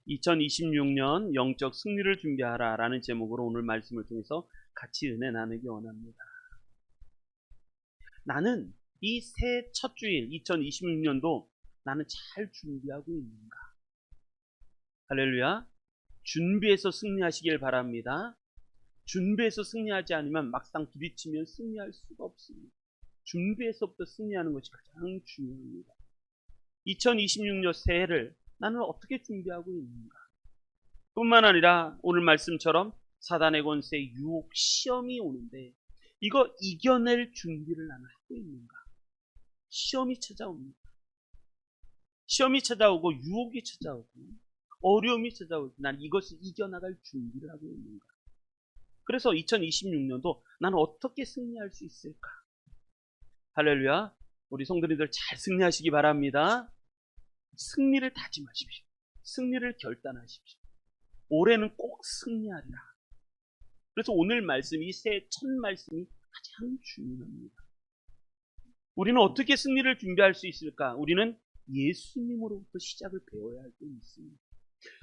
2026년 영적 승리를 준비하라 라는 제목으로 오늘 말씀을 통해서 같이 은혜 나누기 원합니다. 나는 이 새 첫 주일 2026년도 나는 잘 준비하고 있는가? 할렐루야. 준비해서 승리하시길 바랍니다. 준비해서 승리하지 않으면 막상 부딪히면 승리할 수가 없습니다. 준비해서부터 승리하는 것이 가장 중요합니다. 2026년 새해를 나는 어떻게 준비하고 있는가? 뿐만 아니라 오늘 말씀처럼 사단의 권세, 유혹, 시험이 오는데 이거 이겨낼 준비를 나는 하고 있는가? 시험이 찾아옵니다. 시험이 찾아오고 유혹이 찾아오고 어려움이 찾아올 때 난 이것을 이겨나갈 준비를 하고 있는가? 그래서 2026년도 나는 어떻게 승리할 수 있을까? 할렐루야. 우리 성도님들 잘 승리하시기 바랍니다. 승리를 다짐하십시오. 승리를 결단하십시오. 올해는 꼭 승리하리라. 그래서 오늘 말씀이 새 첫 말씀이 가장 중요합니다. 우리는 어떻게 승리를 준비할 수 있을까? 우리는 예수님으로부터 시작을 배워야 할 때 있습니다.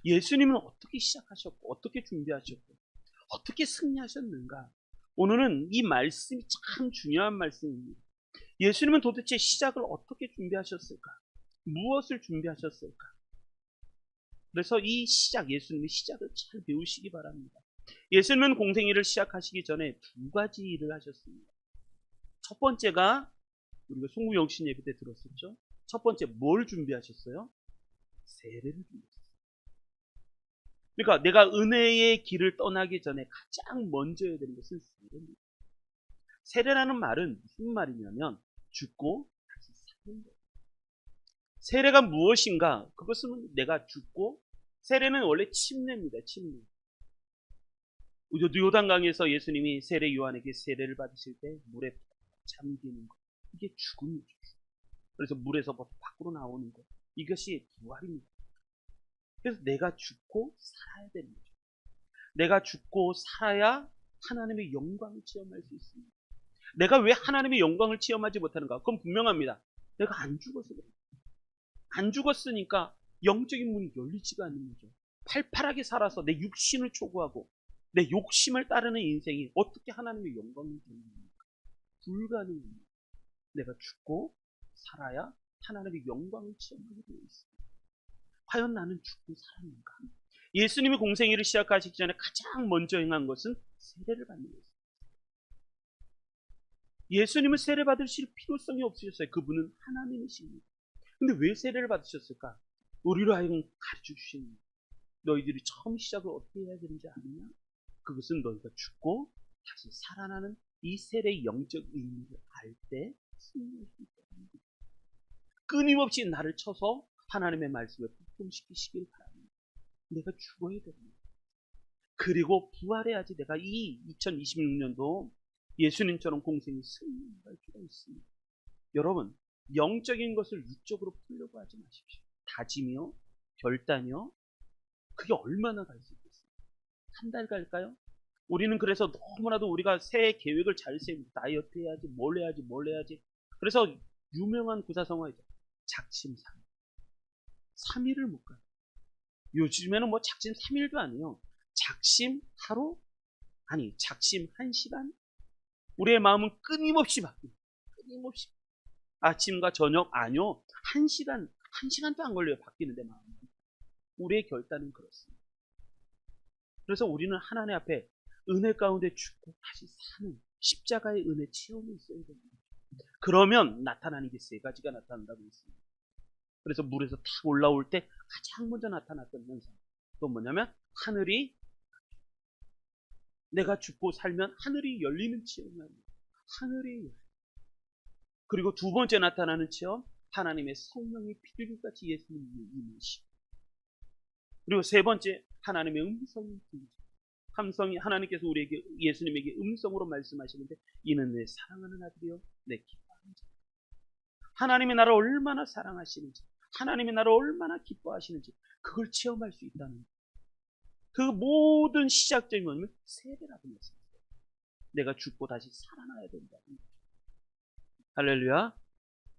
예수님은 어떻게 시작하셨고 어떻게 준비하셨고 어떻게 승리하셨는가? 오늘은 이 말씀이 참 중요한 말씀입니다. 예수님은 도대체 시작을 어떻게 준비하셨을까? 무엇을 준비하셨을까? 그래서 이 시작, 예수님의 시작을 잘 배우시기 바랍니다. 예수님은 공생애를 시작하시기 전에 두 가지 일을 하셨습니다. 첫 번째가 우리가 송구영신 예배 때 들었었죠. 첫 번째 뭘 준비하셨어요? 세례를 준비하셨어요. 그러니까 내가 은혜의 길을 떠나기 전에 가장 먼저 해야 되는 것은 세례입니다. 세례라는 말은 무슨 말이냐면 죽고 다시 사는 거예요. 세례가 무엇인가? 그것은 내가 죽고, 세례는 원래 침례입니다. 침례. 요단강에서 예수님이 세례 요한에게 세례를 받으실 때 물에 잠기는 것, 이게 죽음이죠. 그래서 물에서 밖으로 나오는 것, 이것이 부활입니다. 그래서 내가 죽고 살아야 되는 거죠. 내가 죽고 살아야 하나님의 영광을 체험할 수 있습니다. 내가 왜 하나님의 영광을 체험하지 못하는가? 그건 분명합니다. 내가 안 죽어서 그래요. 안 죽었으니까 영적인 문이 열리지가 않는 거죠. 팔팔하게 살아서 내 육신을 초구하고 내 욕심을 따르는 인생이 어떻게 하나님의 영광을 드립니까? 불가능합니다. 내가 죽고 살아야 하나님의 영광을 체험하게 되어 있습니다. 과연 나는 죽고 살았는가? 예수님이 공생애를 시작하시기 전에 가장 먼저 행한 것은 세례를 받는 것입니다. 예수님은 세례 받으실 필요성이 없으셨어요. 그분은 하나님이십니다. 근데 왜 세례를 받으셨을까? 우리로 하여금 가르쳐 주십니다. 너희들이 처음 시작을 어떻게 해야 되는지 아느냐? 그것은 너희가 죽고 다시 살아나는 이 세례의 영적 의미를 알 때 승리할 수 있다는 겁니다. 끊임없이 나를 쳐서 하나님의 말씀을 복종시키시길 바랍니다. 내가 죽어야 됩니다. 그리고 부활해야지 내가 이 2026년도 예수님처럼 공생이 승리할 수가 있습니다. 여러분, 영적인 것을 육적으로 풀려고 하지 마십시오. 다짐이요, 결단이요, 그게 얼마나 갈 수 있겠어요? 한 달 갈까요? 우리는 그래서 너무나도 우리가 새해 계획을 잘 세우고 다이어트 해야지, 뭘 해야지. 그래서 유명한 구사성어이죠. 작심 3일. 3일을 못 가요. 요즘에는 뭐 작심 3일도 아니에요. 작심 하루? 아니, 작심 1시간? 우리의 마음은 끊임없이 바뀝니다. 끊임없이. 아침과 저녁? 아니요. 1시간도 안 걸려요. 바뀌는데 마음은. 우리의 결단은 그렇습니다. 그래서 우리는 하나님 앞에 은혜 가운데 죽고 다시 사는 십자가의 은혜 체험이 있어야 됩니다. 그러면 나타나는 게 세 가지가 나타난다고 했습니다. 그래서 물에서 탁 올라올 때 가장 먼저 나타났던 현상. 또 뭐냐면 하늘이, 내가 죽고 살면 하늘이 열리는 체험이 합니다. 하늘이 열려요. 그리고 두 번째 나타나는 체험, 하나님의 성령이 비둘기같이 예수님이 임하시고, 그리고 세 번째, 하나님의 음성이 들리죠. 하나님께서 우리에게, 예수님에게 음성으로 말씀하시는데, 이는 내 사랑하는 아들이요 내 기뻐하는 자. 하나님이 나를 얼마나 사랑하시는지, 하나님이 나를 얼마나 기뻐하시는지 그걸 체험할 수 있다는 거예요. 그 모든 시작점이 뭐냐면 세례라고 말씀했어요. 내가 죽고 다시 살아나야 된다는 거죠. 할렐루야.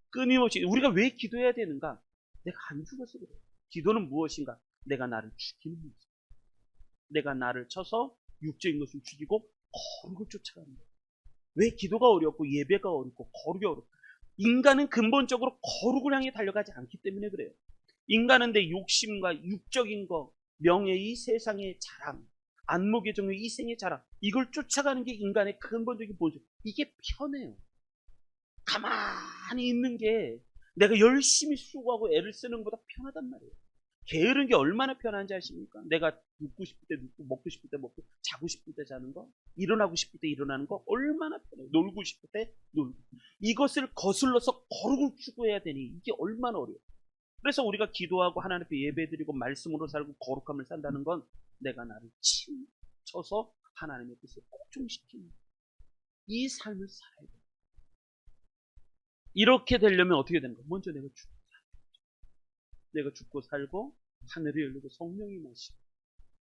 끊임없이 우리가 왜 기도해야 되는가? 내가 안 죽어서 그래요. 기도는 무엇인가? 내가 나를 죽이는 모습. 내가 나를 쳐서 육적인 것을 죽이고 거룩을 쫓아가는 거예요. 왜 기도가 어렵고 예배가 어렵고 거룩이 어렵고? 인간은 근본적으로 거룩을 향해 달려가지 않기 때문에 그래요. 인간은 내 욕심과 육적인 거, 명예, 이 세상의 자랑, 안목의 정욕, 이 생의 자랑, 이걸 쫓아가는 게 인간의 근본적인 본성. 이게 편해요. 가만히 있는 게 내가 열심히 수고하고 애를 쓰는 것보다 편하단 말이에요. 게으른 게 얼마나 편한지 아십니까? 내가 눕고 싶을 때 눕고, 먹고 싶을 때 먹고, 자고 싶을 때 자는 거, 일어나고 싶을 때 일어나는 거 얼마나 편해요. 놀고 싶을 때 놀고. 이것을 거슬러서 거룩을 추구해야 되니 이게 얼마나 어려워요. 그래서 우리가 기도하고 하나님 앞에 예배드리고 말씀으로 살고 거룩함을 산다는 건 내가 나를 치쳐서 하나님의 뜻에 복종시키는 이 삶을 살아야 돼요. 이렇게 되려면 어떻게 되는 거예요? 먼저 내가 죽고 살고 하늘이 열리고 성령이 마시고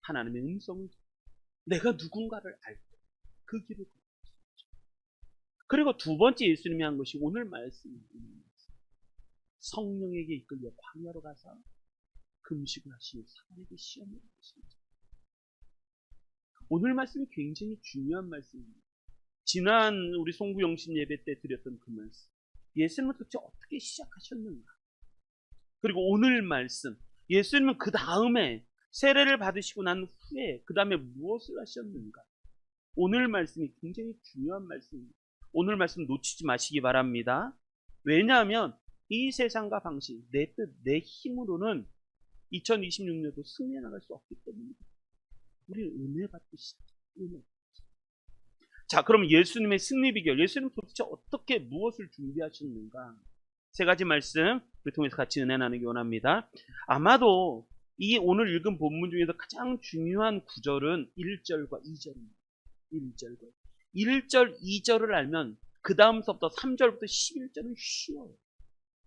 하나님의 음성을 듣고 내가 누군가를 알고 그 길을 걷는 거죠. 그리고 두 번째 예수님이 한 것이 오늘 말씀입니다. 성령에게 이끌려 광야로 가서 금식을 하시니 사람에게 시험을 하십니다. 오늘 말씀이 굉장히 중요한 말씀입니다. 지난 우리 송구 영신 예배 때 드렸던 그 말씀, 예수님은 도대체 어떻게 시작하셨는가? 그리고 오늘 말씀, 예수님은 그 다음에 세례를 받으시고 난 후에 그 다음에 무엇을 하셨는가? 오늘 말씀이 굉장히 중요한 말씀입니다. 오늘 말씀 놓치지 마시기 바랍니다. 왜냐하면 이 세상과 방식, 내 뜻, 내 힘으로는 2026년도 승리해 나갈 수 없기 때문입니다. 우리는 은혜 받듯이 은혜. 자, 그럼 예수님의 승리 비결, 예수님 도대체 어떻게 무엇을 준비하셨는가? 세 가지 말씀 우리 통해서 같이 은혜 나누기 원합니다. 아마도 이 오늘 읽은 본문 중에서 가장 중요한 구절은 1절과 2절입니다. 1절, 2절을 알면 그 다음서부터 3절부터 11절은 쉬워요.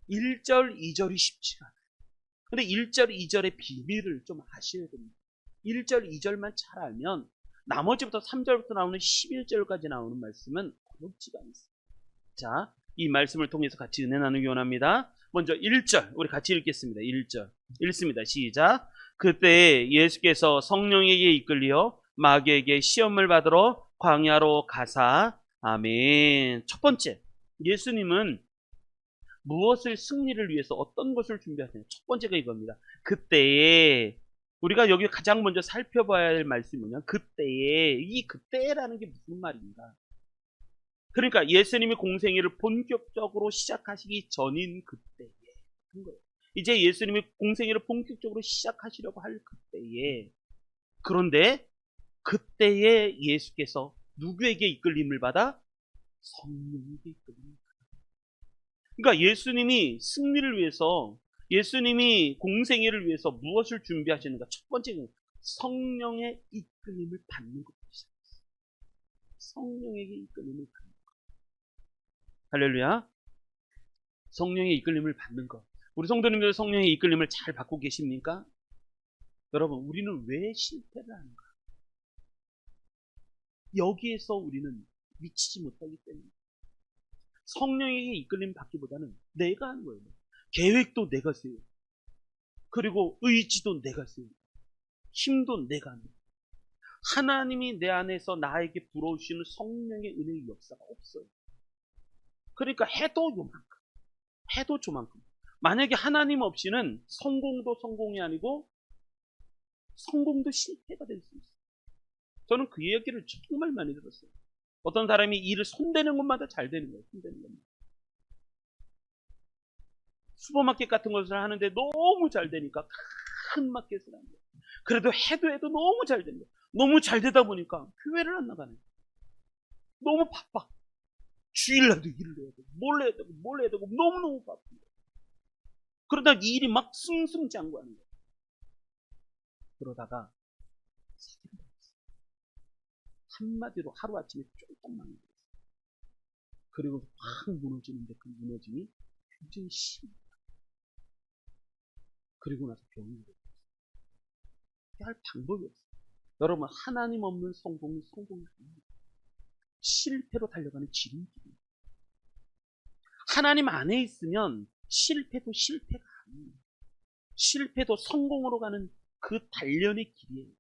1절, 2절이 쉽지가 않아요. 근데 1절, 2절의 비밀을 좀 아셔야 됩니다. 1절, 2절만 잘 알면 나머지부터 3절부터 나오는 11절까지 나오는 말씀은 어렵지가 않습니다. 자, 이 말씀을 통해서 같이 은혜 나누기 원합니다. 먼저 1절 우리 같이 읽겠습니다. 1절 읽습니다. 시작. 그때 예수께서 성령에게 이끌려 마귀에게 시험을 받으러 광야로 가사. 아멘. 첫 번째, 예수님은 무엇을 승리를 위해서 어떤 것을 준비하시냐. 첫 번째가 이겁니다. 그때에, 우리가 여기 가장 먼저 살펴봐야 할 말씀이 뭐냐. 그때에, 이 그때라는 게 무슨 말인가. 그러니까 예수님이 공생애를 본격적으로 시작하시기 전인 그때에 한 거예요. 이제 예수님이 공생애를 본격적으로 시작하시려고 할 그때에, 그런데 그때에 예수께서 누구에게 이끌림을 받아? 성령에게 이끌림을 받아. 그러니까 예수님이 승리를 위해서, 예수님이 공생애를 위해서 무엇을 준비하시는가? 첫 번째는 성령의 이끌림을 받는 것부터 시작했어요. 성령에게 이끌림을 받는 것. 할렐루야. 성령의 이끌림을 받는 것. 우리 성도님들 성령의 이끌림을 잘 받고 계십니까? 여러분, 우리는 왜 실패를 하는가? 여기에서 우리는 미치지 못하기 때문에. 성령에게 이끌림 받기보다는 내가 하는 거예요. 계획도 내가 세요. 그리고 의지도 내가 세요. 힘도 내가 하는 거예요. 하나님이 내 안에서 나에게 불어오시는 성령의 은혜의 역사가 없어요. 그러니까 해도 요만큼, 해도 저만큼. 만약에 하나님 없이는 성공도 성공이 아니고 성공도 실패가 될 수 있어요. 저는 그 얘기를 정말 많이 들었어요. 어떤 사람이 일을 손대는 것마다 잘 되는 거예요. 손대는 것마다. 슈퍼마켓 같은 것을 하는데 너무 잘 되니까 큰 마켓을 하는 거예요. 그래도 해도 너무 잘 되는 거예요. 너무 잘 되다 보니까 교회를 안 나가네. 너무 바빠. 주일날도 일을 해야 되고 뭘 해야 되고 너무너무 바쁜데. 그러다 이 일이 막 승승장구하는 거예요. 그러다가 사기를 당했어요. 한마디로 하루아침에 쫄딱 망한 거예요. 그리고 확 무너지는데 그 무너짐이 굉장히 심해요. 그리고 나서 병이 들었어요. 할 방법이 없어요. 여러분, 하나님 없는 성공이 성공이 아닙니다. 실패로 달려가는 지름길입니다. 하나님 안에 있으면 실패도 실패가 아닙니다. 실패도 성공으로 가는 그 단련의 길이에요.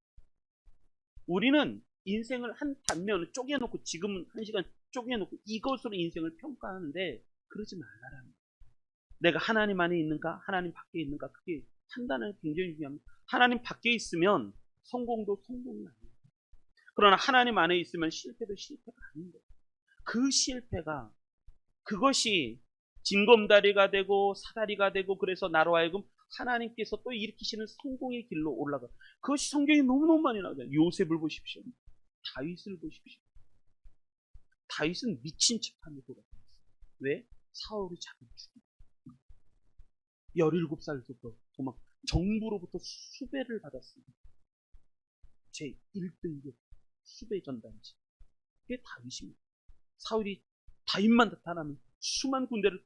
우리는 인생을 한 단면을 쪼개놓고, 지금은 한 시간 쪼개놓고 이것으로 인생을 평가하는데 그러지 말라라는 거예요. 내가 하나님 안에 있는가, 하나님 밖에 있는가, 그게 판단은 굉장히 중요합니다. 하나님 밖에 있으면 성공도 성공이 아니에요. 그러나 하나님 안에 있으면 실패도 실패가 아닌데, 그 실패가, 그것이 징검다리가 되고 사다리가 되고, 그래서 나로 하여금 하나님께서 또 일으키시는 성공의 길로 올라가. 그것이 성경에 너무너무 많이 나오잖아요. 요셉을 보십시오. 다윗을 보십시오. 다윗은 미친 척하며 돌아다녔어요. 왜? 사울이 자기를 죽이고 17살부터 도망, 정부로부터 수배를 받았습니다. 제 1등급 수배 전단지. 그게 다윗입니다. 사울이 다윗만 나타나면 수만 군대를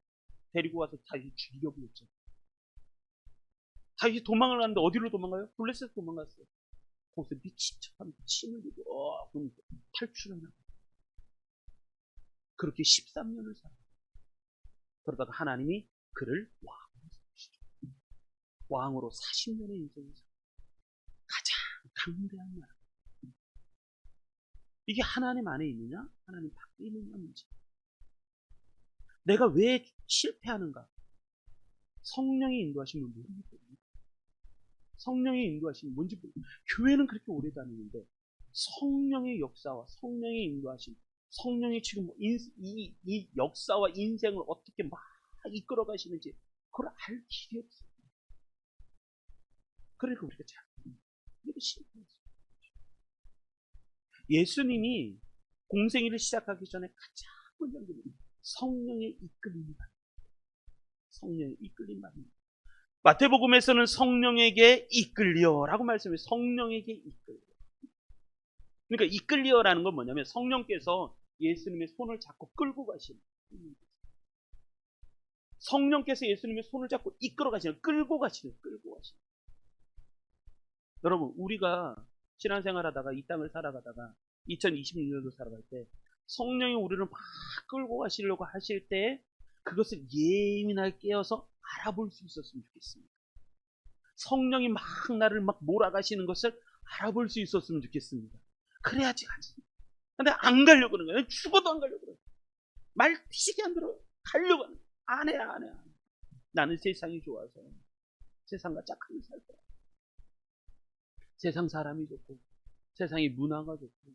데리고 와서 다윗을 죽이려고 했죠. 다윗이 도망을 갔는데 어디로 도망가요? 블레셋 도망갔어요. 거기서 미친 척하면서 침을 흘리고 그럼 탈출하냐. 그렇게 13년을 살아요. 그러다가 하나님이 그를 왕으로 세우시죠. 왕으로 40년의 인생을 살아요. 가장 강대한 나라. 이게 하나님 안에 있느냐, 하나님 밖에 있느냐 문제. 내가 왜 실패하는가? 성령의 인도하심을 모르기 때문에. 성령의 인도하심이 뭔지 모르고, 교회는 그렇게 오래 다니는데 성령의 역사와 성령의 인도하심, 성령이 지금 이 역사와 인생을 어떻게 막 이끌어 가시는지 그걸 알 길이 없어요. 그러니까 우리가 잘 실패했어요. 예수님이 공생애를 시작하기 전에 가장 먼저 성령의 이끌림이 받는, 성령의 이끌림 받는. 마태복음에서는 성령에게 이끌려라고 말씀해요. 성령에게 이끌려. 그러니까 이끌려라는 건 뭐냐면 성령께서 예수님의 손을 잡고 끌고 가시는, 성령께서 예수님의 손을 잡고 이끌어 가시는, 끌고 가시는. 여러분, 우리가 신앙생활 하다가 이 땅을 살아가다가 2026년도 살아갈 때 성령이 우리를 막 끌고 가시려고 하실 때 그것을 예민하게 깨어서 알아볼 수 있었으면 좋겠습니다. 성령이 막 나를 막 몰아가시는 것을 알아볼 수 있었으면 좋겠습니다. 그래야지 가지. 근데 안 가려고 그러는 거예요. 죽어도 안 가려고 그래요. 말 티시게 안 들어요. 가려고 하는 거예요. 안 해. 나는 세상이 좋아서 세상과 짝하게 살 거야. 세상 사람이 좋고 세상의 문화가 좋고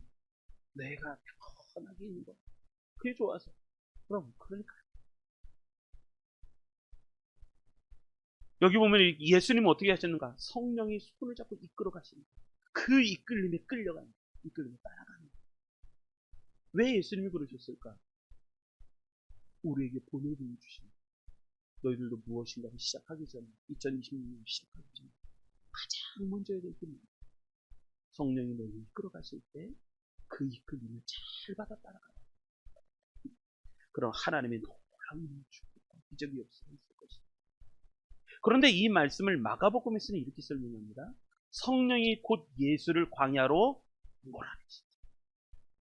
내가 편하게 있는 거, 그게 좋아서. 그러니까 여기 보면 예수님은 어떻게 하셨는가? 성령이 손을 잡고 이끌어 가시는 거예요. 그 이끌림에 끌려가는, 이끌림에 따라가는 거예요. 왜 예수님이 그러셨을까? 우리에게 본의를 주신, 너희들도 무엇인가를 시작하기 전에, 2026년 시작하기 전에 가장 먼저 해야 될 게 뭐예요? 성령이 너희를 이끌어 가실 때 그 이끌림을 잘 받아 따라가라. 그럼 하나님의 놀라운 축복과 기적이 없을 것이다. 그런데 이 말씀을 마가복음에서는 이렇게 설명합니다. 성령이 곧 예수를 광야로 몰아내신다.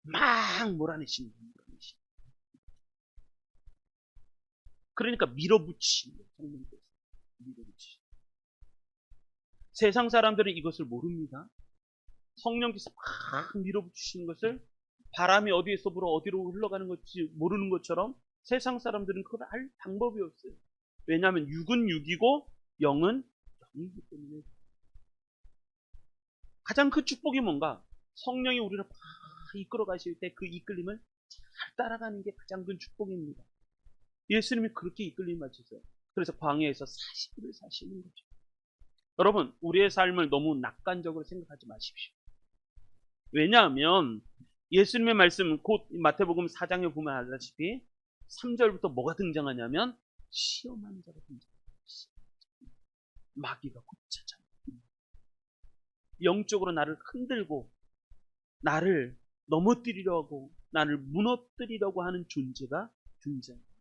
막 몰아내시는 거예요. 그러니까 밀어붙이는 거예요. 성령께서 밀어붙이시는 거예요. 세상 사람들은 이것을 모릅니다. 성령께서 막 밀어붙이시는 것을 바람이 어디에서 불어 어디로 흘러가는 것인지 모르는 것처럼 세상 사람들은 그걸 알 방법이 없어요. 왜냐하면 육은 육이고 영은 영이기 때문에. 가장 큰 축복이 뭔가? 성령이 우리를 막 이끌어 가실 때 그 이끌림을 잘 따라가는 게 가장 큰 축복입니다. 예수님이 그렇게 이끌림 받으셨어요. 그래서 광야에서 40일을 사시는 거죠. 여러분, 우리의 삶을 너무 낙관적으로 생각하지 마십시오. 왜냐하면 예수님의 말씀, 곧 마태복음 4장에 보면 알다시피 3절부터 뭐가 등장하냐면 시험하는 자가 등장합니다. 마귀가 곧 찾아옵니다. 영적으로 나를 흔들고 나를 넘어뜨리려고 하고 나를 무너뜨리려고 하는 존재가 등장합니다.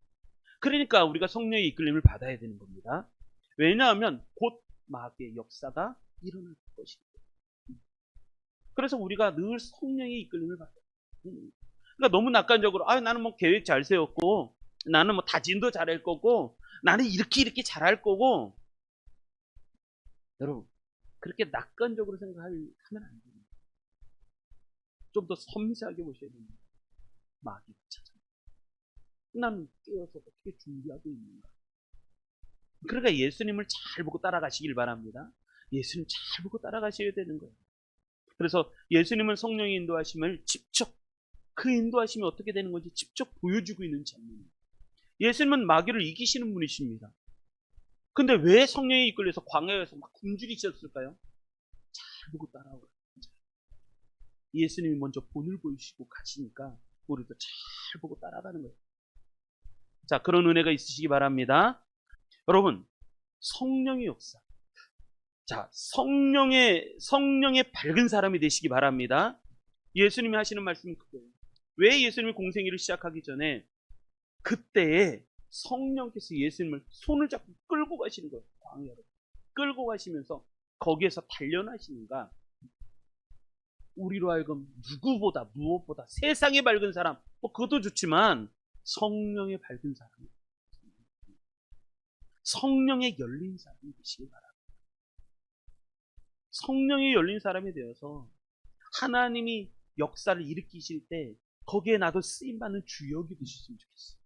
그러니까 우리가 성령의 이끌림을 받아야 되는 겁니다. 왜냐하면 곧 마귀의 역사가 일어날 것이기 때문에. 그래서 우리가 늘 성령의 이끌림을 받아요. 그러니까 너무 낙관적으로 나는 뭐 계획 잘 세웠고 나는 뭐 다짐도 잘할 거고 나는 이렇게 잘할 거고. 여러분, 그렇게 낙관적으로 생각하면 안 됩니다. 좀 더 섬세하게 보셔야 됩니다. 마귀가 찾아옵니다. 나는 깨어서 어떻게 준비하고 있는가. 그러니까 예수님을 잘 보고 따라가시길 바랍니다. 예수님 잘 보고 따라가셔야 되는 거예요. 그래서 예수님은 성령의 인도하심을 직접, 그 인도하심이 어떻게 되는 건지 직접 보여주고 있는 장면입니다. 예수님은 마귀를 이기시는 분이십니다. 근데 왜 성령에 이끌려서 광야에서 막 굶주리셨을까요? 잘 보고 따라오라. 예수님이 먼저 본을 보이시고 가시니까 우리도 잘 보고 따라가는 거예요. 자, 그런 은혜가 있으시기 바랍니다. 여러분, 성령의 역사. 자, 성령의 밝은 사람이 되시기 바랍니다. 예수님이 하시는 말씀이 그거예요. 왜 예수님이 공생애를 시작하기 전에 그때에 성령께서 예수님을 손을 잡고 끌고 가시는 거예요. 광야로 끌고 가시면서 거기에서 단련하시는가. 우리로 하여금 누구보다 무엇보다 세상의 밝은 사람, 그것도 좋지만 성령의 밝은 사람, 성령에 열린 사람이 되시기 바랍니다. 성령에 열린 사람이 되어서 하나님이 역사를 일으키실 때 거기에 나도 쓰임받는 주역이 되셨으면 좋겠어요.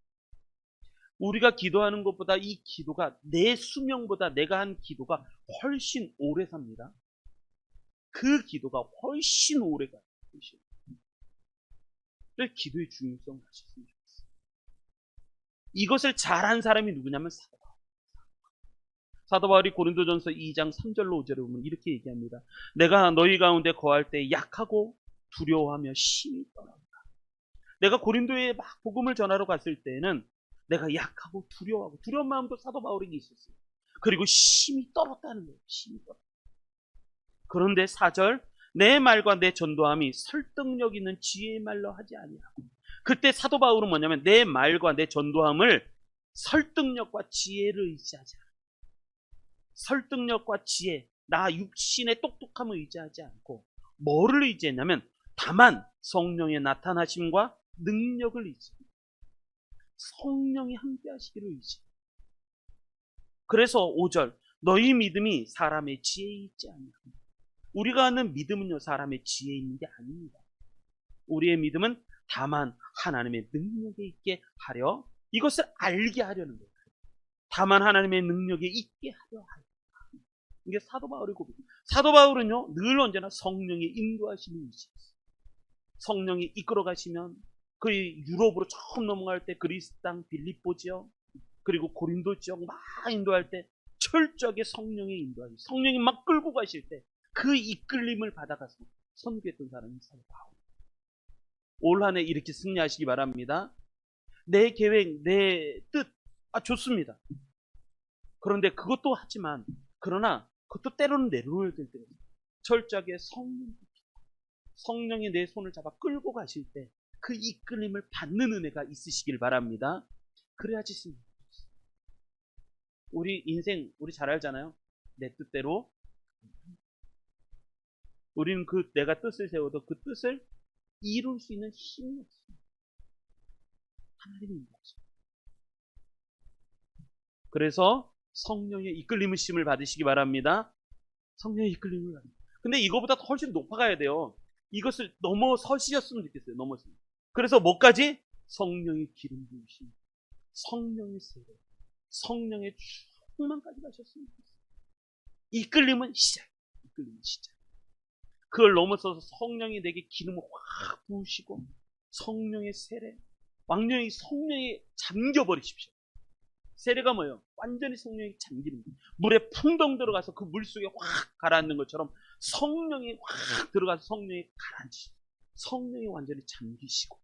우리가 기도하는 것보다 이 기도가, 내 수명보다 내가 한 기도가 훨씬 오래 삽니다. 그 기도가 훨씬 오래 가요. 그래서 기도의 중요성을 아셨으면 좋겠어요. 이것을 잘한 사람이 누구냐면 사도 바울. 사도 바울이 고린도전서 2장 3절로 5절에 보면 이렇게 얘기합니다. 내가 너희 가운데 거할 때 약하고 두려워하며 심히 떨었다. 내가 고린도에 막 복음을 전하러 갔을 때는 내가 약하고 두려워하고, 두려운 마음도 사도 바울에게 있었어요. 그리고 심히 떨었다는 거예요. 심히 떨었다. 그런데 4절, 내 말과 내 전도함이 설득력 있는 지혜의 말로 하지 아니하고. 그때 사도 바울은 뭐냐면 내 말과 내 전도함을 설득력과 지혜를 의지하지 않아요. 설득력과 지혜, 나 육신의 똑똑함을 의지하지 않고 뭐를 의지했냐면 다만 성령의 나타나심과 능력을 의지합니다. 성령이 함께 하시기를 의지합니다. 그래서 5절, 너희 믿음이 사람의 지혜에 있지 않냐. 우리가 하는 믿음은요, 사람의 지혜에 있는 게 아닙니다. 우리의 믿음은 다만 하나님의 능력에 있게 하려, 이것을 알게 하려는 거예요. 다만 하나님의 능력에 있게 하려 하여. 이게 사도 바울의 고백입니다. 사도 바울은요, 늘 언제나 성령의 인도하심이 있어요. 성령이 이끌어 가시면, 그 유럽으로 처음 넘어갈 때 그리스 땅 빌립보 지역, 그리고 고린도 지역 막 인도할 때 철저하게 성령의 인도하심, 성령이 막 끌고 가실 때 그 이끌림을 받아가서 선교했던 사람이 사도 바울. 올 한 해 이렇게 승리하시기 바랍니다. 내 계획, 내 뜻, 좋습니다. 그런데 그것도 하지만, 그러나 그것도 때로는 내려놓을 때 철저하게 성령이 내 손을 잡아 끌고 가실 때 그 이끌림을 받는 은혜가 있으시길 바랍니다. 그래야지 승리. 우리 인생, 우리 잘 알잖아요. 내 뜻대로. 우리는 그 내가 뜻을 세워도 그 뜻을 이룰 수 있는 힘이 없습니다. 하나님이 인도하십니다. 그래서 성령의 이끌림을 심을 받으시기 바랍니다. 성령의 이끌림을 받습니다. 근데 이거보다 훨씬 높아가야 돼요. 이것을 넘어서시었으면 좋겠어요. 넘어서. 그래서 뭐까지? 성령의 기름 부으심, 성령의 세례, 성령의 충만까지 가셨으면 좋겠어요. 이끌림은 시작. 이끌림은 시작. 그걸 넘어서서 성령이 내게 기름을 확 부으시고 성령의 세례, 완전히 성령에 잠겨버리십시오. 세례가 뭐예요? 완전히 성령이 잠기는 거예요. 물에 풍덩 들어가서 그 물속에 확 가라앉는 것처럼 성령이 확 들어가서 성령이 가라앉으시고 성령이 완전히 잠기시고,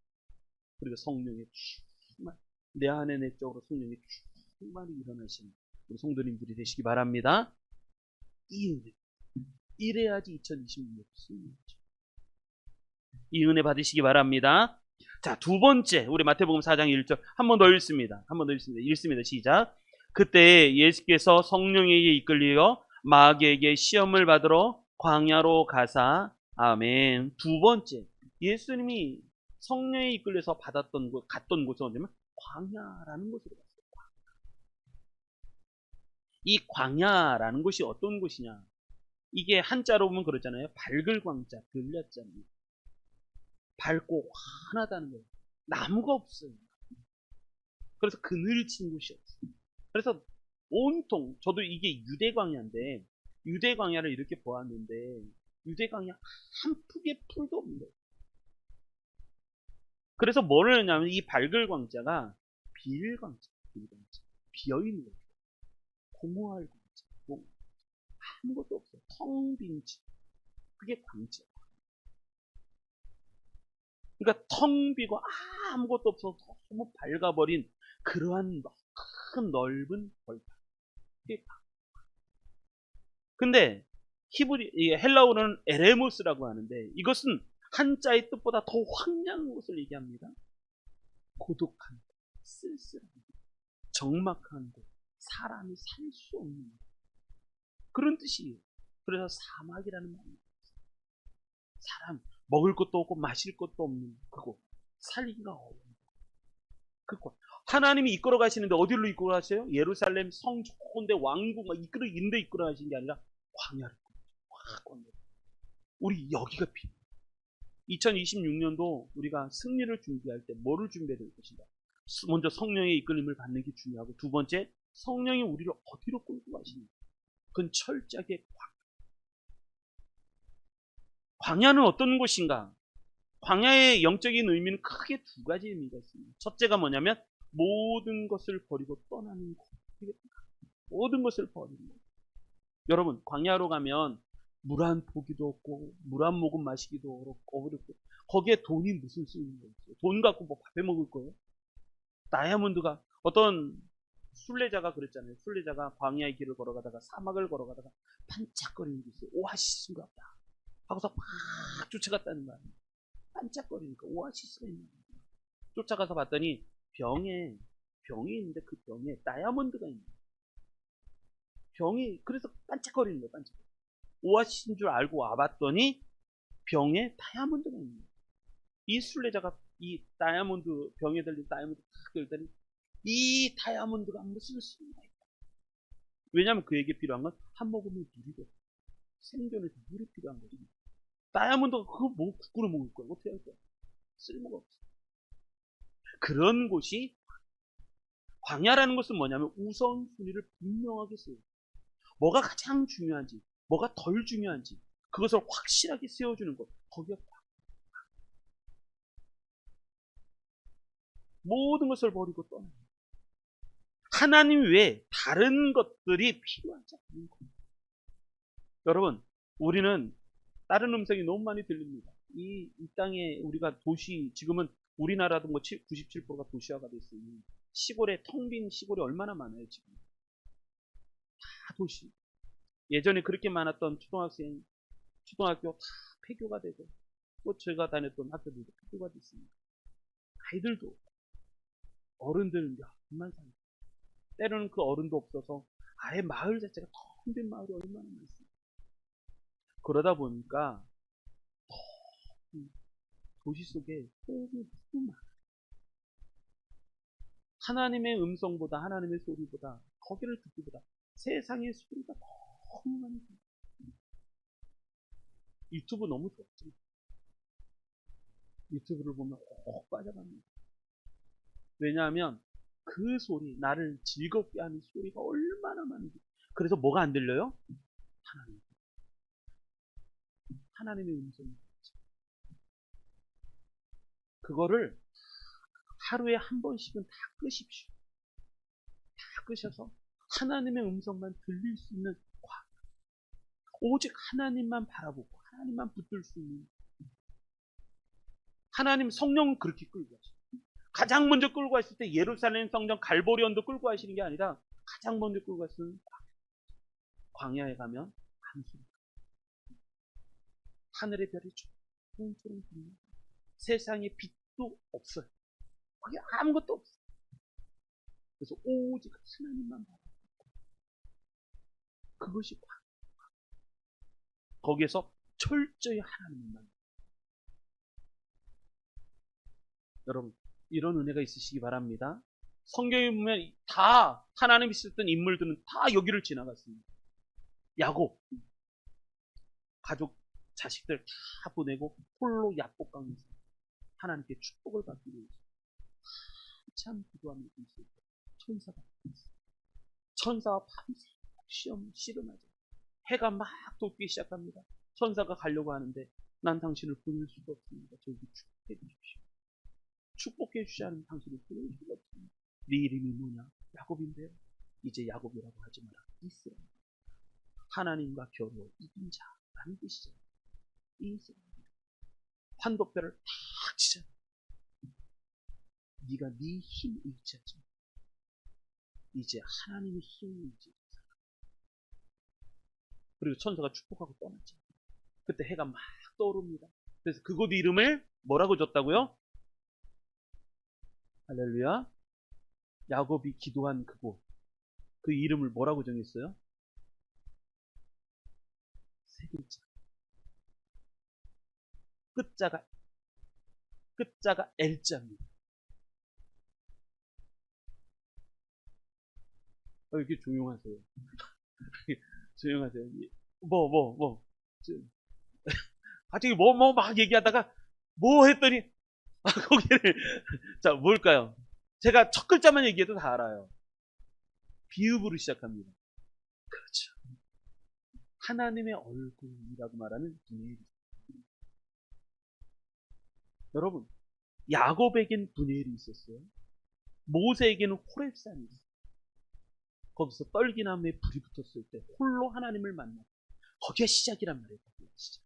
그리고 성령의 충만, 내 안에 내적으로 성령의 충만이 일어나시는 우리 성도님들이 되시기 바랍니다. 이 은혜, 이래야지 2026년 승리하죠. 이 은혜 받으시기 바랍니다. 자, 두 번째, 우리 마태복음 4장 1절 한 번 더 읽습니다. 한 번 더 읽습니다. 시작. 그때 예수께서 성령에게 이끌려 마귀에게 시험을 받으러 광야로 가사. 아멘. 두 번째, 예수님이 성령에 이끌려서 받았던 곳, 갔던 곳은 어디냐면 광야라는 곳으로 갔어요. 이 광야라는 곳이 어떤 곳이냐? 이게 한자로 보면 그러잖아요. 밝을 광자, 들렸잖아요. 밝고 환하다는 거예요. 나무가 없어요. 그래서 그늘진 곳이 없어요. 그래서 온통, 저도 이게 유대광야인데, 유대광야를 이렇게 보았는데, 유대광야 한 푸의 풀도 없는 거예요. 그래서 뭐를 했냐면, 이 밝을 광자가 비일광자, 비일광자. 비어있는 거예요. 공허할 광자. 뭐 아무것도 없어요. 텅 빈 집. 그게 광자예요. 그러니까 텅 비고 아무것도 없어서 너무 밝아버린 그러한 큰 넓은 벌판. 근데 헬라어로는 에레모스라고 하는데 이것은 한자의 뜻보다 더 황량한 것을 얘기합니다. 고독한 곳, 쓸쓸한 곳, 적막한 곳, 사람이 살 수 없는 곳. 그런 뜻이에요. 그래서 사막이라는 말입니다. 사람, 먹을 것도 없고 마실 것도 없는 그곳, 살기가 어려운 그곳. 하나님이 이끌어 가시는데 어디로 이끌어 가세요? 예루살렘 성 좋은데 왕궁 인데 이끌어 가시는 게 아니라 광야로. 광야. 우리 여기가 필요해. 2026년도 우리가 승리를 준비할 때 뭐를 준비해야 될 것인가? 먼저 성령의 이끌림을 받는 게 중요하고, 두 번째, 성령이 우리를 어디로 끌고 가시는가? 그건 철저하게 광야는 어떤 곳인가? 광야의 영적인 의미는 크게 두 가지 의미가 있습니다. 첫째가 뭐냐면 모든 것을 버리고 떠나는 곳. 모든 것을 버리는 것. 여러분, 광야로 가면 물 한 포기도 없고 물 한 모금 마시기도 어렵고 거기에 돈이 무슨 쓰이는 거예요? 돈 갖고 뭐 밥해 먹을 거예요? 다이아몬드가 어떤 순례자가 그랬잖아요. 순례자가 광야의 길을 걸어가다가 사막을 걸어가다가 반짝거리는 게 있어요. 오아시스인가 보다 하고서 막 쫓아갔다는 거예요. 반짝거리니까 오아시스가 있는 거예요. 쫓아가서 봤더니 병이 있는데 그 병에 다이아몬드가 있는 거예요. 병이 그래서 반짝거리는 거예요. 반짝. 오아시스인 줄 알고 와봤더니 병에 다이아몬드가 있는 거예요. 이 순례자가 이 다이아몬드 병에 들린 다이아몬드 탁 들더니 이 다이아몬드가 무슨 수가 있다. 왜냐하면 그에게 필요한 건 한 모금의 물이거든. 생존에서 물이 필요한 거지. 다이아몬드가 그거 뭐 국구로 먹을 거야. 어떻게 할 거야? 쓸모가 없어. 그런 곳이 광야라는 것은 뭐냐면 우선순위를 분명하게 세워. 뭐가 가장 중요한지, 뭐가 덜 중요한지 그것을 확실하게 세워주는 것. 거기가 모든 것을 버리고 떠나는 거예요. 하나님 외에 다른 것들이 필요하지 않는 거예요. 여러분, 우리는 다른 음성이 너무 많이 들립니다. 이 땅에 우리가 도시, 지금은 우리나라도 뭐 97%가 도시화가 됐으니 시골에 텅 빈 시골이 얼마나 많아요, 지금. 다 도시. 예전에 그렇게 많았던 초등학교 다 폐교가 되고, 뭐 제가 다녔던 학교들도 폐교가 됐습니다. 아이들도, 어른들, 몇만 살. 때로는 그 어른도 없어서 아예 마을 자체가 텅 빈 마을이 얼마나 많습니다. 그러다 보니까 도시 속에 소음이 너무 많아요. 하나님의 음성보다, 하나님의 소리보다, 거기를 듣기보다 세상의 소리가 너무 많이 들려요. 유튜브 너무 좋죠. 유튜브를 보면 꼭 빠져갑니다. 왜냐하면 그 소리, 나를 즐겁게 하는 소리가 얼마나 많은지. 그래서 뭐가 안 들려요? 하나님의 음성이. 그거를 하루에 한 번씩은 다 끄십시오. 다 끄셔서 하나님의 음성만 들릴 수 있는 오직 하나님만 바라보고 하나님만 붙들 수 있는 하나님. 성령은 그렇게 끌고 가시죠. 가장 먼저 끌고 갔을 때 예루살렘 성전 갈보리온도 끌고 가시는 게 아니라 가장 먼저 끌고 갔을 광야에 가면 암소, 하늘의 별이 초롱초롱 빛나. 세상에 빛도 없어요. 거기 아무것도 없어요. 그래서 오직 하나님만 바라보고 그것이 거기에서 철저히 하나님만. 여러분, 이런 은혜가 있으시기 바랍니다. 성경에 보면 다 하나님이 쓰던 인물들은 다 여기를 지나갔습니다. 야곱, 가족, 자식들 다 보내고 홀로 야복강에서 하나님께 축복을 받기 위해서 참 기도하며 있을 때 천사가 있어요. 천사와 밤새 시험 씨름하죠. 해가 막 돋기 시작합니다. 천사가 가려고 하는데 난 당신을 보낼 수가 없습니다. 저에게 축복해 주십시오. 축복해 주지 않으면 당신을 보낼 수가 없습니다. 네 이름이 뭐냐? 야곱인데요. 이제 야곱이라고 하지 마라. 이스라엘. 하나님과 겨루어 이긴 자라는 뜻이죠. 이스라엘. 환도뼈를 탁 치자. 네가 네 힘 의지하지. 이제 하나님의 힘을 의지하자. 그리고 천사가 축복하고 떠났죠. 그때 해가 막 떠오릅니다. 그래서 그곳 이름을 뭐라고 줬다고요? 할렐루야. 야곱이 기도한 그곳, 그 이름을 뭐라고 정했어요? 세 글자. 끝자가 L자입니다. 이렇게 조용하세요. 조용하세요. 갑자기 막 얘기하다가 했더니 거기를 자 뭘까요? 제가 첫 글자만 얘기해도 다 알아요. 비읍으로 시작합니다. 그렇죠. 하나님의 얼굴이라고 말하는 분해일이. 여러분, 야곱에겐 분해일이 있었어요. 모세에게는 호렙산이 있어요. 거기서 떨기나무에 불이 붙었을 때 홀로 하나님을 만나. 거기가 시작이란 말이에요. 거기가 시작.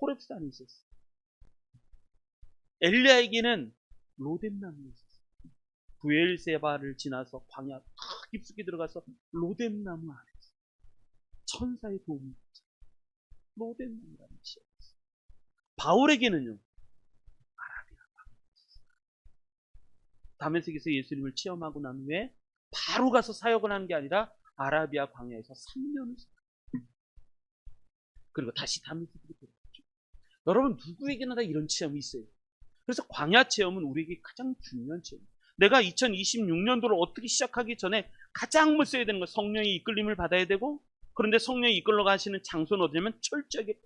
호렙산이 있었어요. 엘리야에게는 로뎀나무에 있었어요. 부엘세바를 지나서 광야 탁 깊숙이 들어가서 로뎀나무 아래서 천사의 도움이 있죠. 로뎀나무라는 시작이었어요. 바울에게는요. 아라비아 광야였어요. 다메섹에서 예수님을 체험하고 난 후에 바로 가서 사역을 하는 게 아니라 아라비아 광야에서 3년을 살았어요. 그리고 다시 다메섹으로 돌아갔죠. 여러분 누구에게나 다 이런 체험이 있어요. 그래서 광야 체험은 우리에게 가장 중요한 체험이에요. 내가 2026년도를 어떻게 시작하기 전에 가장 못 써야 되는 건 성령의 이끌림을 받아야 되고, 그런데 성령이 이끌러 가시는 장소는 어디냐면 철저하게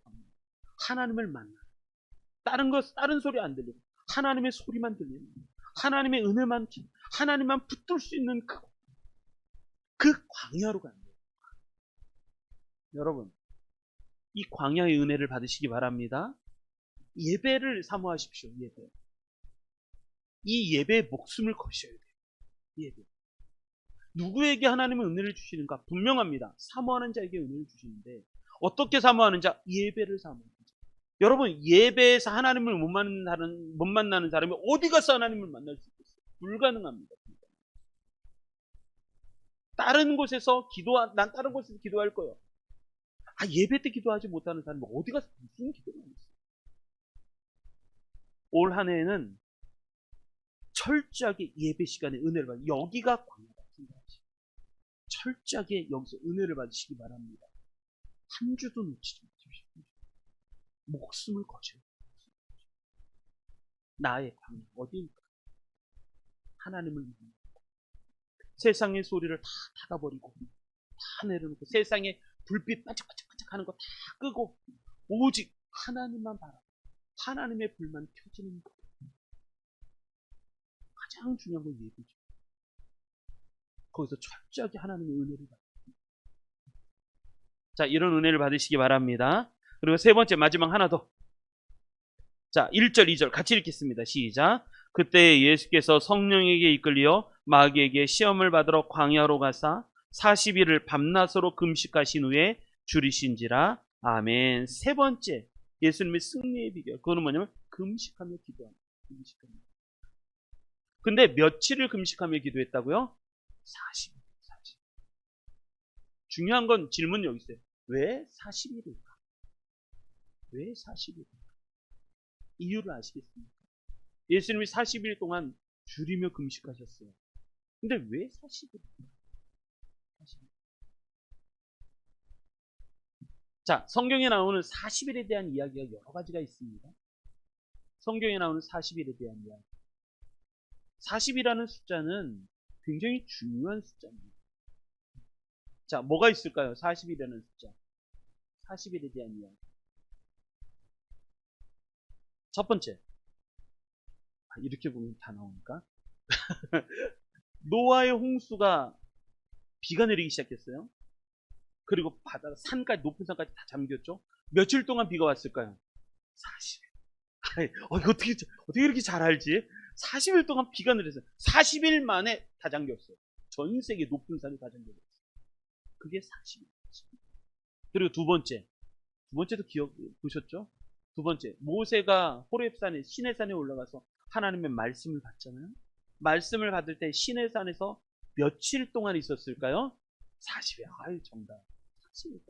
하나님을 만나. 다른 소리 안 들리고 하나님의 소리만 들리는, 하나님의 은혜만, 하나님만 붙들 수 있는 그 광야로 가는 거예요. 여러분, 이 광야의 은혜를 받으시기 바랍니다. 예배를 사모하십시오. 예배. 이 예배에 목숨을 거셔야 돼요. 예배. 누구에게 하나님은 은혜를 주시는가? 분명합니다. 사모하는 자에게 은혜를 주시는데 어떻게 사모하는 자? 예배를 사모하는 자. 여러분, 예배에서 하나님을 못 만나는 사람이 어디 가서 하나님을 만날 수 있겠어요? 불가능합니다. 난 다른 곳에서 기도할 거예요. 예배 때 기도하지 못하는 사람이 어디 가서 무슨 기도를 하겠어요? 올 한 해에는 철저하게 예배 시간에 은혜를 받으시기, 여기가 광야 같은 것이 철저하게 여기서 은혜를 받으시기 바랍니다. 한 주도 놓치지 마십시오. 목숨을 거쳐요. 나의 광야 어디입니까? 하나님을 믿는 것. 세상의 소리를 다 닫아버리고 다 내려놓고 세상에 불빛 반짝반짝반짝 하는 거 다 끄고 오직 하나님만 바라보고 하나님의 불만 켜지는 것. 가장 중요한 건 예배죠. 거기서 철저하게 하나님의 은혜를 받습니다. 자, 이런 은혜를 받으시기 바랍니다. 그리고 세 번째, 마지막 하나 더. 자, 1절, 2절 같이 읽겠습니다. 시작. 그때 예수께서 성령에게 이끌려 마귀에게 시험을 받으러 광야로 가사 40일을 밤낮으로 금식하신 후에 줄이신지라. 아멘. 세 번째, 예수님의 승리의 비결. 그거는 뭐냐면 금식하며 기도합니다. 금식합니다. 근데 며칠을 금식하며 기도했다고요? 40일. 중요한 건 질문 여기 있어요. 왜 40일일까? 왜 40일일까? 이유를 아시겠습니까? 예수님이 40일 동안 줄이며 금식하셨어요. 근데 왜 40일일까? 40일. 자, 성경에 나오는 40일에 대한 이야기가 여러 가지가 있습니다. 성경에 나오는 40일에 대한 이야기. 40이라는 숫자는 굉장히 중요한 숫자입니다. 자, 뭐가 있을까요? 40이라는 숫자. 40일에 대한 이야기. 첫 번째. 이렇게 보면 다 나오니까. 노아의 홍수가 비가 내리기 시작했어요. 그리고 바다, 산까지, 높은 산까지 다 잠겼죠. 며칠 동안 비가 왔을까요? 40일. 이거 어떻게 이렇게 잘 알지? 40일 동안 비가 내렸어요. 40일 만에 다 잠겼어요. 전 세계 높은 산이 다 잠겼어요. 그게 40일. 그리고 두 번째도 보셨죠? 두 번째, 모세가 호렙산에, 시내산에 올라가서 하나님의 말씀을 받잖아요. 말씀을 받을 때 시내산에서 며칠 동안 있었을까요? 40일. 아유, 정답. 40일.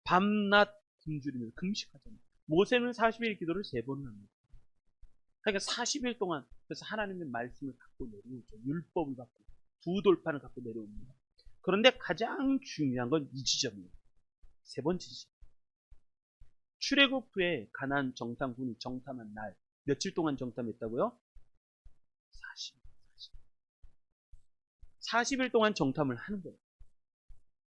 밤낮 굶주리면서 금식하잖아요. 모세는 40일 기도를 3번을 합니다. 그러니까 40일 동안, 그래서 하나님의 말씀을 갖고 내려오죠. 율법을 갖고 두 돌판을 갖고 내려옵니다. 그런데 가장 중요한 건 이 지점이에요. 세 번째 지점. 출애굽 후에 가나안 정탐군이 정탐한 날, 며칠 동안 정탐했다고요? 40일 동안 정탐을 하는 거예요.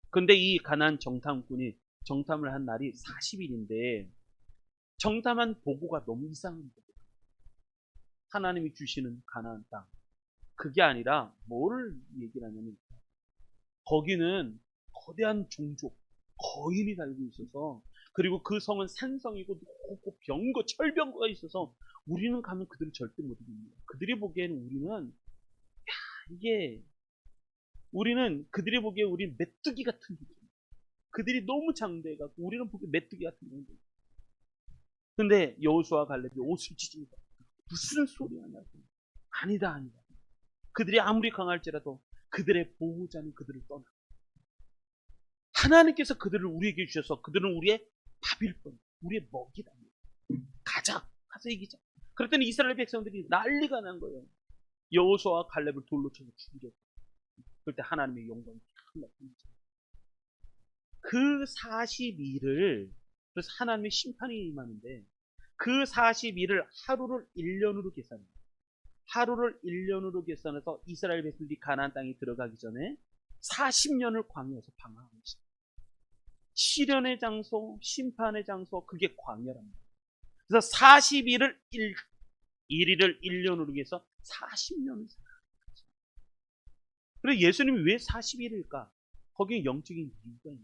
근데 이 가나안 정탐군이 정탐을 한 날이 40일인데 정탐한 보고가 너무 이상한 거예요. 하나님이 주시는 가나안 땅. 그게 아니라 뭐를 얘기를 하냐면 거기는 거대한 종족, 거인이 살고 있어서, 그리고 그 성은 산성이고 높고 병거, 철병거가 있어서 우리는 가면 그들을 절대 못 이깁니다. 그들이 보기에는 우리는 그들이 보기에 우리는 메뚜기 같은 거죠. 그들이 너무 장대해갖고 우리는 보기에 메뚜기 같은 건데. 근데 여호수아와 갈렙이 옷을 찢습니다. 무슨 소리 하냐고. 아니다. 그들이 아무리 강할지라도 그들의 보호자는 그들을 떠나. 하나님께서 그들을 우리에게 주셔서 그들은 우리의 밥일 뿐, 우리의 먹이다. 가서 이기자. 그랬더니 이스라엘 백성들이 난리가 난 거예요. 여호수아와 갈렙을 돌로 쳐서 죽이려. 그럴 때 하나님의 영광이 탁 나타나죠. 그 40일을, 그래서 하나님의 심판이 임하는데 그 40일을 하루를 1년으로 계산해요. 하루를 1년으로 계산해서 이스라엘 백성들이 가나안 땅에 들어가기 전에 40년을 광야에서 방황하고 있습니다. 시련의 장소, 심판의 장소, 그게 광야랍니다. 그래서 40일을 1일을 1년으로 해서 40년을 살아요. 그래서 예수님이 왜 40일일까? 거기에 영적인 이유가 있는 거예요.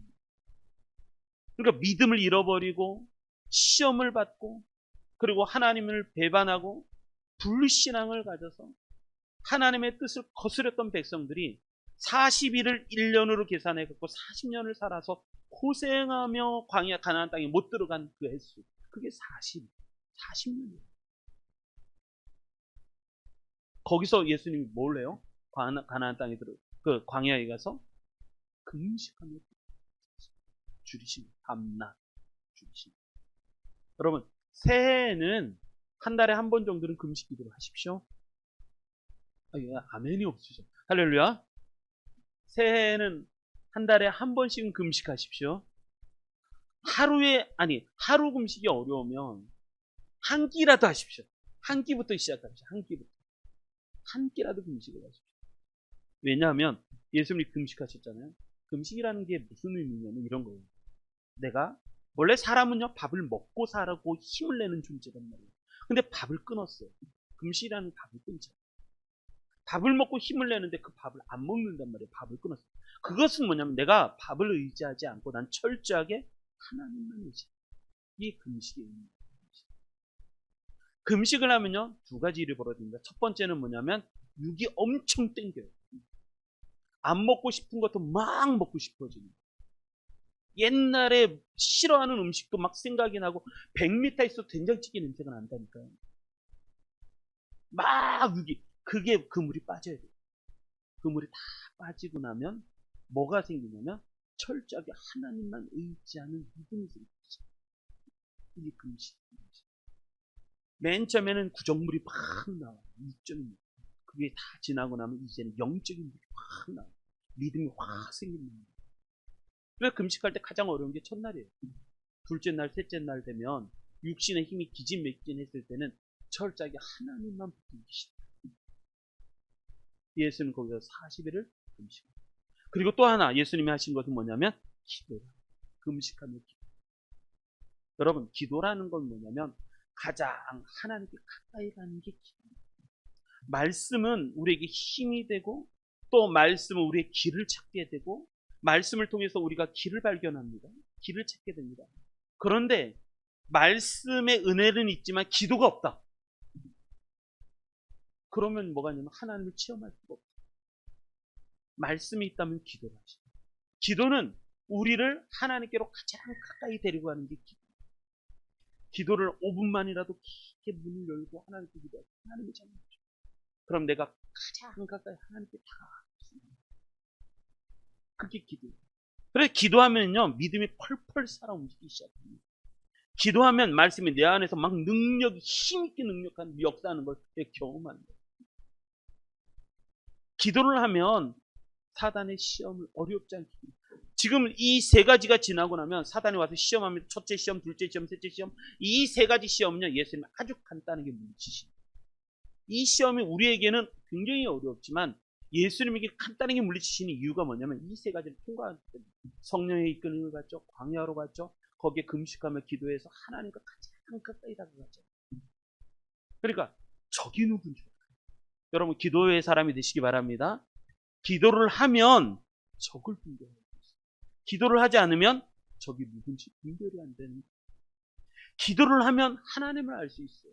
그러니까 믿음을 잃어버리고 시험을 받고 그리고 하나님을 배반하고 불신앙을 가져서 하나님의 뜻을 거스렸던 백성들이 40일을 1년으로 계산해갖고 40년을 살아서 고생하며 광야 가나안 땅에 못 들어간 그 횟수, 그게 40년이에요. 거기서 예수님이 뭘 해요? 가나안 땅에 그 광야에 가서 금식하며 줄이십니다. 밤낮 줄이십니다. 여러분, 새해에는 한 달에 한 번 정도는 금식 기도를 하십시오. 아멘이 없으셔. 할렐루야. 새해에는 한 달에 한 번씩은 금식하십시오. 하루 금식이 어려우면 한 끼라도 하십시오. 한 끼부터 시작합시다. 한 끼라도 금식을 하십시오. 왜냐하면 예수님이 금식하셨잖아요. 금식이라는 게 무슨 의미냐면 이런 거예요. 내가 원래 사람은요 밥을 먹고 살고 힘을 내는 존재란 말이에요. 근데 밥을 끊었어요. 금식이라는 밥을 끊잖아요. 밥을 먹고 힘을 내는데 그 밥을 안 먹는단 말이에요. 밥을 끊었어요. 그것은 뭐냐면 내가 밥을 의지하지 않고 난 철저하게 하나님만 의지해요. 이게 금식의 의미예요. 금식을 하면요 두 가지 일이 벌어집니다. 첫 번째는 뭐냐면 육이 엄청 땡겨요. 안 먹고 싶은 것도 막 먹고 싶어집니다. 옛날에 싫어하는 음식도 막 생각이 나고 100m 있어도 된장찌개 냄새가 난다니까요. 막 육이, 그게 그 물이 빠져야 돼요. 그 물이 다 빠지고 나면 뭐가 생기냐면 철저하게 하나님만 의지하는 믿음이 생기죠. 이게 금식. 맨 처음에는 구정물이 막 나와요. 2.6. 그게 다 지나고 나면 이제는 영적인 물이 확 나와요. 믿음이 확 생깁니다. 그래서 금식할 때 가장 어려운 게 첫날이에요. 둘째 날, 셋째 날 되면 육신의 힘이 기진맥진했을 때는 철저하게 하나님만 붙들기 시작해요. 예수는 거기서 40일을 금식합니다. 그리고 또 하나 예수님이 하신 것은 뭐냐면 기도를. 금식하며 기도. 여러분, 기도라는 건 뭐냐면 가장 하나님께 가까이 가는 게 기도입니다. 말씀은 우리에게 힘이 되고, 또 말씀은 우리의 길을 찾게 되고, 말씀을 통해서 우리가 길을 발견합니다. 길을 찾게 됩니다. 그런데 말씀의 은혜는 있지만 기도가 없다. 그러면 뭐가 있냐면 하나님을 체험할 수가 없다. 말씀이 있다면 기도를 하시다. 기도는 우리를 하나님께로 가장 가까이 데리고 가는 게 기도. 기도를 5분만이라도 깊게 문을 열고 하나님께 기도하고 하나님을 찾는 거죠. 그럼 내가 가장 가까이 하나님께 다가가겠습니다. 그게 기도예요. 그래서 기도하면요, 믿음이 펄펄 살아 움직이기 시작합니다. 기도하면 말씀이 내 안에서 막 능력이, 힘있게 능력한 역사하는 걸 경험하는 거예요. 기도를 하면 사단의 시험을 어렵지 않게 됩니다. 지금 이 세 가지가 지나고 나면 사단이 와서 시험합니다. 첫째 시험, 둘째 시험, 셋째 시험. 이 세 가지 시험은요, 예수님이 아주 간단하게 물리치십니다. 이 시험이 우리에게는 굉장히 어렵지만 예수님에게 간단하게 물리치시는 이유가 뭐냐면 이 세 가지를 통과하기 때문에. 성령의 이끄림을 받죠. 광야로 갔죠. 거기에 금식하며 기도해서 하나님과 가장 가까이 다가갔죠. 그러니까 적이 누군지. 여러분, 기도의 사람이 되시기 바랍니다. 기도를 하면 적을 분별해야 돼요. 기도를 하지 않으면 적이 누군지 분별이 안 되는 거예요. 기도를 하면 하나님을 알 수 있어요.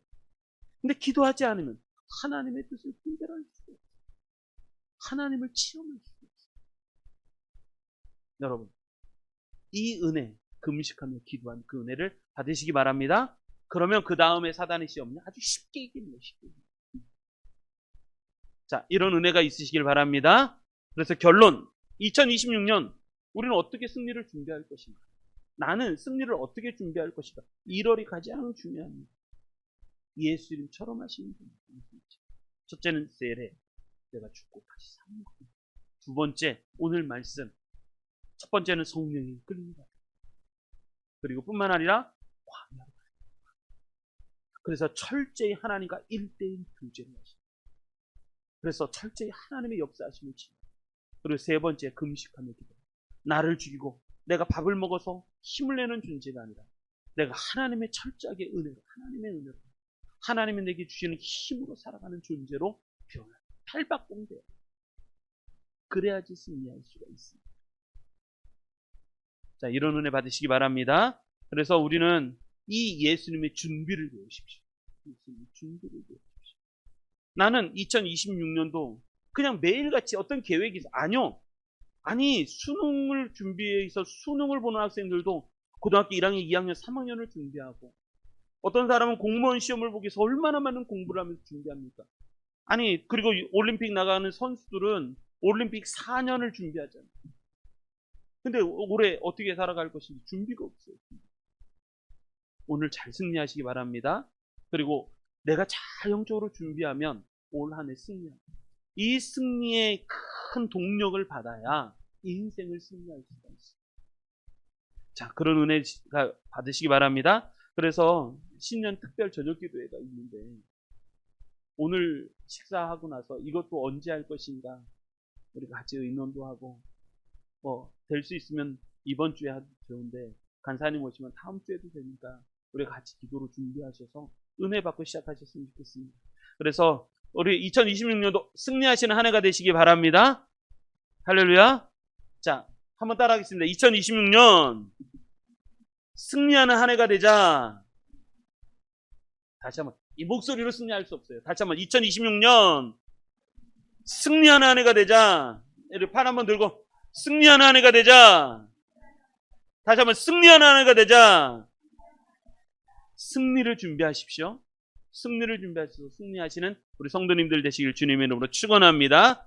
근데 기도하지 않으면 하나님의 뜻을 분별할 수가 없어요. 하나님을 체험할 수가 없어요. 여러분, 이 은혜, 금식하며 기도한 그 은혜를 받으시기 바랍니다. 그러면 그 다음에 사단의 시험은 아주 쉽게 이깁니다. 쉽게. 자, 이런 은혜가 있으시길 바랍니다. 그래서 결론, 2026년 우리는 어떻게 승리를 준비할 것인가? 나는 승리를 어떻게 준비할 것인가? 1월이 가장 중요합니다. 예수님처럼 하시는 분. 첫째는 세례, 내가 죽고 다시 사는 것. 두 번째, 오늘 말씀. 첫 번째는 성령의 이끌림이다. 그리고 뿐만 아니라 광야로 가는 것. 그래서 철저히 하나님과 1대1 교제를 하십니다. 그래서 철저히 하나님의 역사하심을 지니다. 그리고 세 번째, 금식하며 기도. 나를 죽이고 내가 밥을 먹어서 힘을 내는 존재가 아니라 내가 하나님의 철저하게 은혜로, 하나님의 은혜로, 하나님이 내게 주시는 힘으로 살아가는 존재로 변화, 탈바꿈돼요. 그래야지 승리할 수가 있습니다. 자, 이런 은혜 받으시기 바랍니다. 그래서 우리는 이 예수님의 준비를 배우십시오. 예수님의 준비를 배우십시오. 나는 2026년도 그냥 매일같이 어떤 계획이 있어. 아니요. 아니, 수능을 준비해서 수능을 보는 학생들도 고등학교 1학년, 2학년, 3학년을 준비하고, 어떤 사람은 공무원 시험을 보기 위해서 얼마나 많은 공부를 하면서 준비합니까? 아니, 그리고 올림픽 나가는 선수들은 올림픽 4년을 준비하잖아요. 근데 올해 어떻게 살아갈 것인지 준비가 없어요. 오늘 잘 승리하시기 바랍니다. 그리고 내가 잘 영적으로 준비하면 올 한 해 승리합니다. 이 승리의 큰 동력을 받아야 인생을 승리할 수가 있어요. 자, 그런 은혜가 받으시기 바랍니다. 그래서 신년 특별 저녁 기도회가 있는데 오늘 식사하고 나서 이것도 언제 할 것인가 우리 같이 의논도 하고 될 수 있으면 이번 주에 하도 좋은데 간사님 오시면 다음 주에도 되니까 우리 같이 기도로 준비하셔서 은혜 받고 시작하셨으면 좋겠습니다. 그래서 우리 2026년도 승리하시는 한 해가 되시기 바랍니다. 할렐루야. 자, 한번 따라하겠습니다. 2026년 승리하는 한 해가 되자. 다시 한번, 이 목소리로 승리할 수 없어요. 다시 한번, 2026년 승리하는 한 해가 되자. 이렇게 팔 한번 들고 승리하는 한 해가 되자. 다시 한번, 승리하는 한 해가 되자. 승리를 준비하십시오. 승리를 준비하셔서 승리하시는 우리 성도님들 되시길 주님의 이름으로 축원합니다.